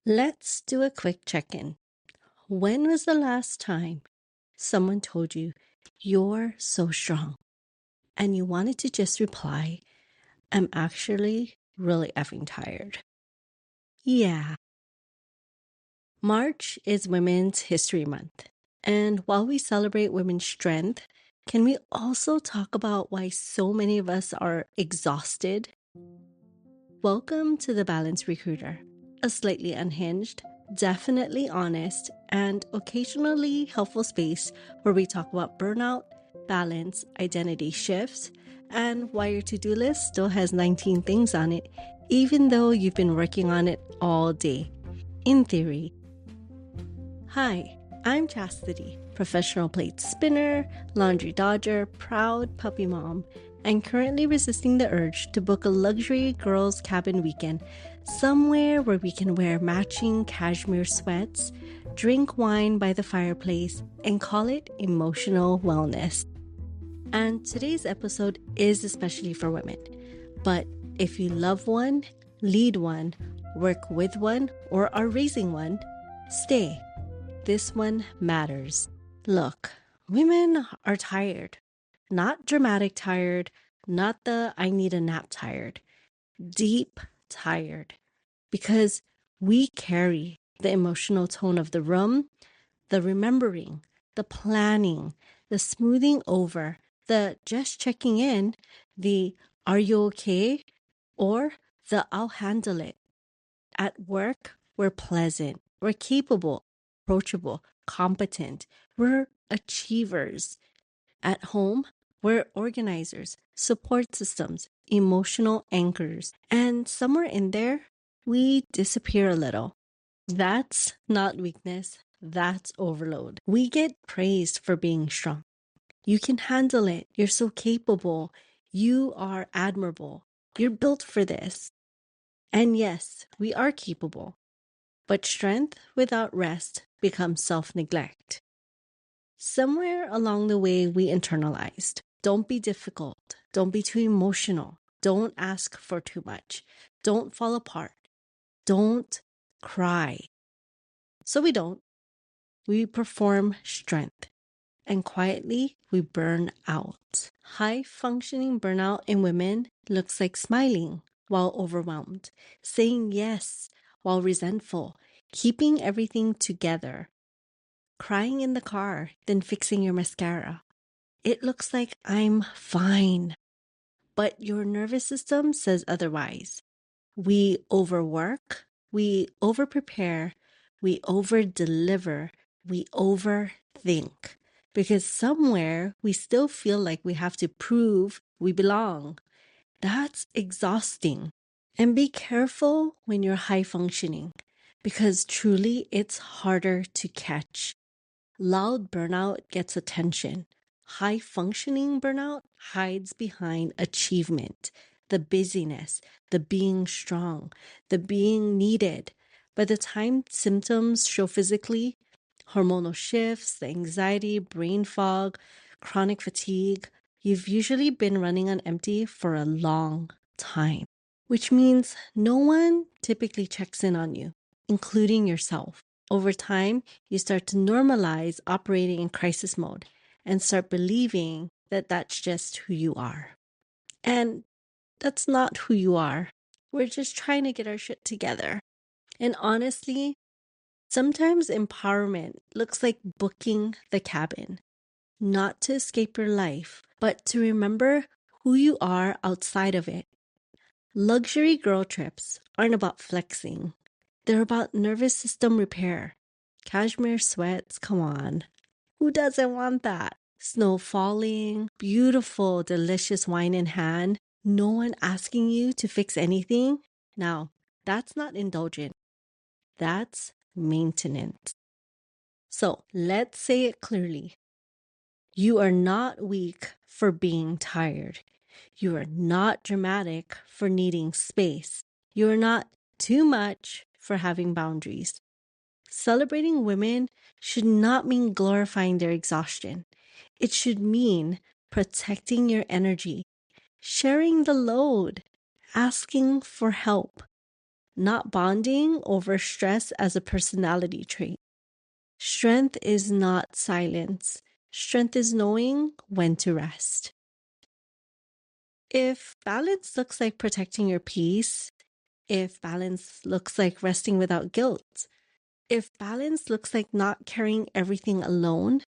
Let's do a quick check-in. When was the last time someone told you you're so strong and you wanted to just reply, I'm actually really effing tired? Yeah. March is Women's History Month. And while we celebrate women's strength, can we also talk about why so many of us are exhausted? Welcome to the Balance Recruiter, a slightly unhinged, definitely honest, and occasionally helpful space where we talk about burnout, balance, identity shifts, and why your to-do list still has 19 things on it, even though you've been working on it all day. In theory. Hi, I'm Chastity, professional plate spinner, laundry dodger, proud puppy mom, and currently resisting the urge to book a luxury girls' cabin weekend somewhere where we can wear matching cashmere sweats, drink wine by the fireplace, and call it emotional wellness. And today's episode is especially for women. But if you love one, lead one, work with one, or are raising one, stay. This one matters. Look, women are tired. Not dramatic tired, not the I need a nap tired. Deep tired. Because we carry the emotional tone of the room, the remembering, the planning, the smoothing over, the just checking in, the are you okay? Or the I'll handle it. At work, we're pleasant, we're capable, approachable, competent, we're achievers. At home, we're organizers, support systems, emotional anchors. And somewhere in there, we disappear a little. That's not weakness, that's overload. We get praised for being strong. You can handle it. You're so capable. You are admirable. You're built for this. And yes, we are capable. But strength without rest becomes self-neglect. Somewhere along the way, we internalized. Don't be difficult. Don't be too emotional. Don't ask for too much. Don't fall apart. Don't cry. So we don't. We perform strength. And quietly, we burn out. High-functioning burnout in women looks like smiling while overwhelmed, saying yes while resentful, keeping everything together, crying in the car, then fixing your mascara. It looks like I'm fine, but your nervous system says otherwise. We overwork, we overprepare, we overdeliver, we overthink. Because somewhere we still feel like we have to prove we belong. That's exhausting. And be careful when you're high functioning, because truly it's harder to catch. Loud burnout gets attention. High functioning burnout hides behind achievement, the busyness, the being strong, the being needed. By the time symptoms show physically, hormonal shifts, the anxiety, brain fog, chronic fatigue, you've usually been running on empty for a long time, which means no one typically checks in on you, including yourself. Over time, you start to normalize operating in crisis mode and start believing that that's just who you are. And that's not who you are. We're just trying to get our shit together. And honestly, sometimes empowerment looks like booking the cabin, not to escape your life, but to remember who you are outside of it. Luxury girl trips aren't about flexing. They're about nervous system repair. Cashmere sweats, come on. Who doesn't want that? Snow falling, beautiful, delicious wine in hand, no one asking you to fix anything. Now, that's not indulgent. That's maintenance. So let's say it clearly. You are not weak for being tired. You are not dramatic for needing space. You are not too much for having boundaries. Celebrating women should not mean glorifying their exhaustion. It should mean protecting your energy, sharing the load, asking for help, not bonding over stress as a personality trait. Strength is not silence. Strength is knowing when to rest. If balance looks like protecting your peace, if balance looks like resting without guilt, if balance looks like not carrying everything alone,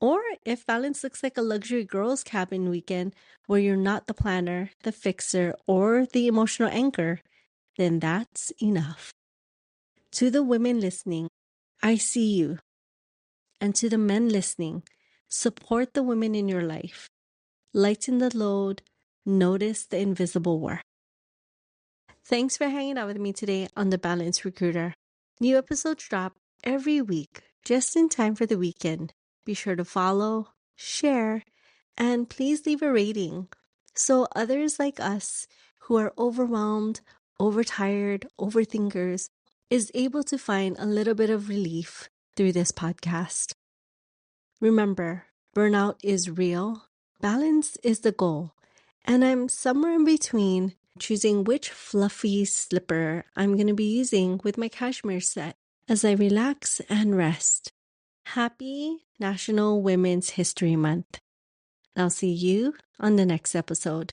or if balance looks like a luxury girls' cabin weekend where you're not the planner, the fixer, or the emotional anchor, then that's enough. To the women listening, I see you. And to the men listening, support the women in your life. Lighten the load. Notice the invisible work. Thanks for hanging out with me today on The Balance Recruiter. New episodes drop every week, just in time for the weekend. Be sure to follow, share, and please leave a rating so others like us who are overwhelmed, overtired, overthinkers is able to find a little bit of relief through this podcast. Remember, burnout is real, balance is the goal, and I'm somewhere in between choosing which fluffy slipper I'm going to be using with my cashmere set as I relax and rest. Happy National Women's History Month. I'll see you on the next episode.